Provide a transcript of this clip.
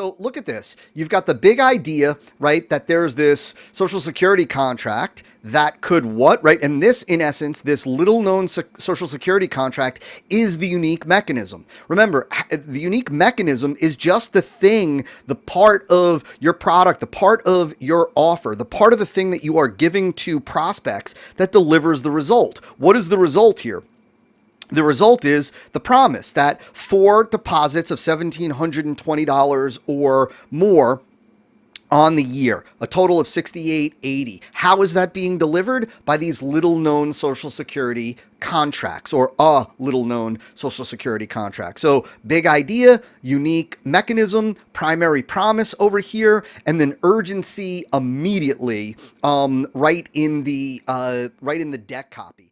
So look at this. You've got the big idea, right? That there's this Social Security contract that could what, right? And this, in essence, this little known Social Security contract is the unique mechanism. Remember, the unique mechanism is just the thing, the part of your product, the part of your offer, the part of the thing that you are giving to prospects that delivers the result. What is the result here? The result is the promise that for deposits of $1,720 or more on the year, a total of $6,880. How is that being delivered? By these little known Social Security contracts, or a little known Social Security contract. So big idea, unique mechanism, primary promise over here, and then urgency immediately, right in the deck copy.